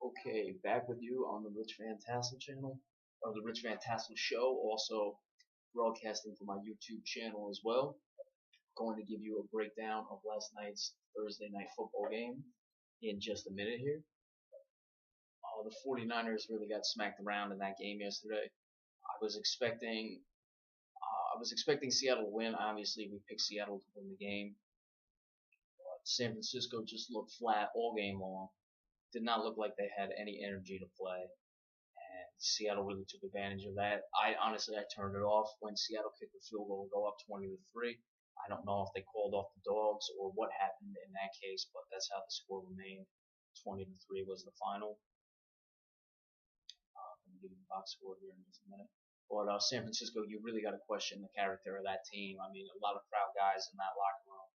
Okay, back with you on the Rich Van Tassel channel, or the Rich Van Tassel show, also broadcasting for my YouTube channel as well. Going to give you a breakdown of last night's Thursday night football game in just a minute here. The 49ers really got smacked around in that game yesterday. I was expecting Seattle to win. Obviously, we picked Seattle to win the game. San Francisco just looked flat all game long. Did not look like they had any energy to play. And Seattle really took advantage of that. I turned it off when Seattle kicked the field goal to go up 20-3. I don't know if they called off the dogs or what happened in that case, but that's how the score remained. 20-3 was the final. I'm going to give you the box score here in just a minute. But San Francisco, you really got to question the character of that team. I mean, a lot of proud guys in that locker room,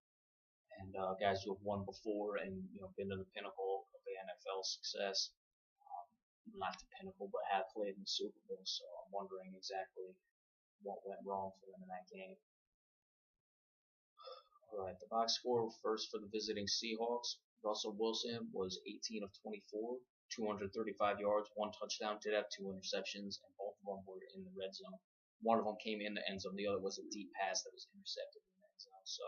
and guys who have won before and been to the pinnacle of the NFL success. Not the pinnacle, but have played in the Super Bowl. So I'm wondering exactly what went wrong for them in that game. All right, the box score first for the visiting Seahawks. Russell Wilson was 18 of 24, 235 yards, one touchdown, did have two interceptions, and both of them were in the red zone. One of them came in the end zone, the other was a deep pass that was intercepted in the end zone, so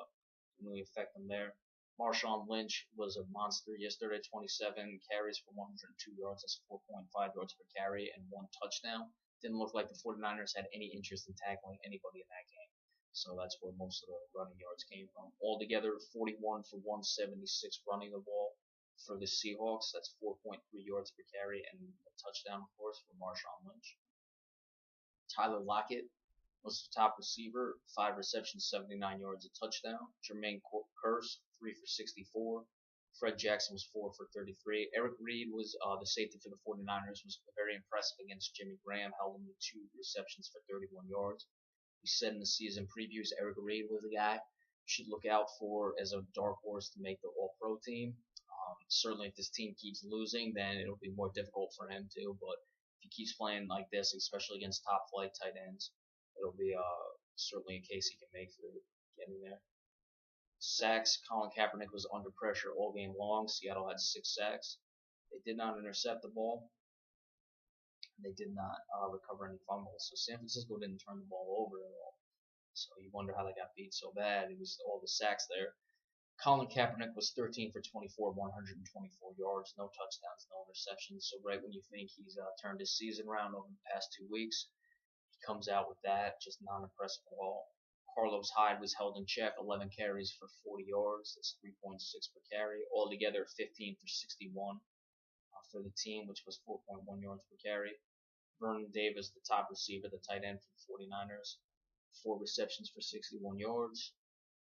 didn't really affect them there. Marshawn Lynch was a monster yesterday, 27 carries for 102 yards, that's 4.5 yards per carry, and one touchdown. Didn't look like the 49ers had any interest in tackling anybody in that game. So that's where most of the running yards came from. Altogether, 41 for 176 running the ball for the Seahawks. That's 4.3 yards per carry and a touchdown, of course, for Marshawn Lynch. Tyler Lockett was the top receiver, 5 receptions, 79 yards, a touchdown. Jermaine Kearse, 3 for 64. Fred Jackson was 4 for 33. Eric Reed was the safety for the 49ers, was very impressive against Jimmy Graham, held him to 2 receptions for 31 yards. We said in the season previews, Eric Reed was the guy you should look out for as a dark horse to make the All-Pro team. Certainly, if this team keeps losing, then it'll be more difficult for him too. But if he keeps playing like this, especially against top-flight tight ends, it'll be certainly a case he can make for getting there. Sacks, Colin Kaepernick was under pressure all game long. Seattle had 6 sacks. They did not intercept the ball. They did not recover any fumbles. So San Francisco didn't turn the ball over at all. So you wonder how they got beat so bad. It was all the sacks there. Colin Kaepernick was 13 for 24, 124 yards, no touchdowns, no interceptions. So right when you think he's turned his season around over the past 2 weeks, he comes out with that, just not impressive at all. Carlos Hyde was held in check, 11 carries for 40 yards. That's 3.6 per carry. Altogether, 15 for 61 for the team, which was 4.1 yards per carry. Vernon Davis, the top receiver, the tight end for the 49ers, 4 receptions for 61 yards.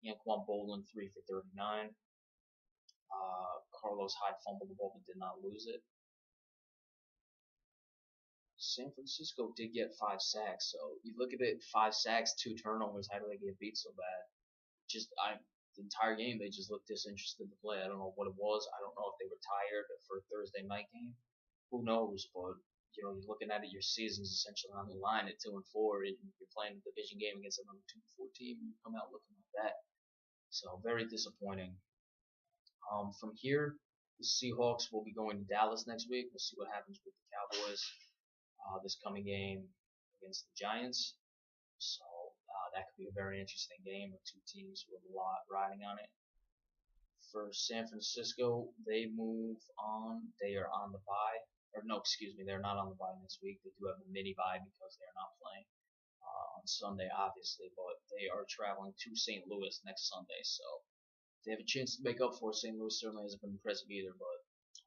Anquan Boldin, 3 for 39. Carlos Hyde fumbled the ball but did not lose it. San Francisco did get 5 sacks, so you look at it, 5 sacks, 2 turnovers. How do they get beat so bad? The entire game they just looked disinterested to play. I don't know what it was. I don't know if they were tired for a Thursday night game. Who knows? But you're looking at it, your season's essentially on the line at 2-4. You're playing a division game against another 2-4 team, and you come out looking like that. So very disappointing. From here, the Seahawks will be going to Dallas next week. We'll see what happens with the Cowboys this coming game against the Giants. So that could be a very interesting game with 2 teams with a lot riding on it. For San Francisco, they move on. They are on the bye. Or no, excuse me, they're not on the bye this week. They do have a mini bye because they are not playing on Sunday, obviously, but they are traveling to St. Louis next Sunday, so they have a chance to make up for it. St. Louis certainly hasn't been impressive either, but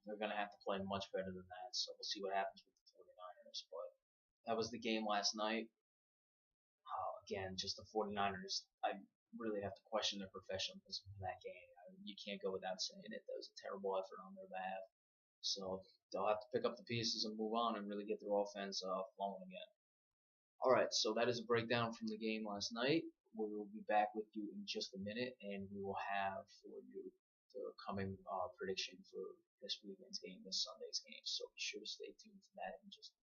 they're going to have to play much better than that, so we'll see what happens with the 49ers. But that was the game last night. Again, just the 49ers, I really have to question their professionalism in that game. You can't go without saying it. That was a terrible effort on their behalf. So they'll have to pick up the pieces and move on and really get their offense flowing again. Alright, so that is a breakdown from the game last night. We will be back with you in just a minute, and we will have for you the coming prediction for this weekend's game, this Sunday's game. So be sure to stay tuned for that in just a minute.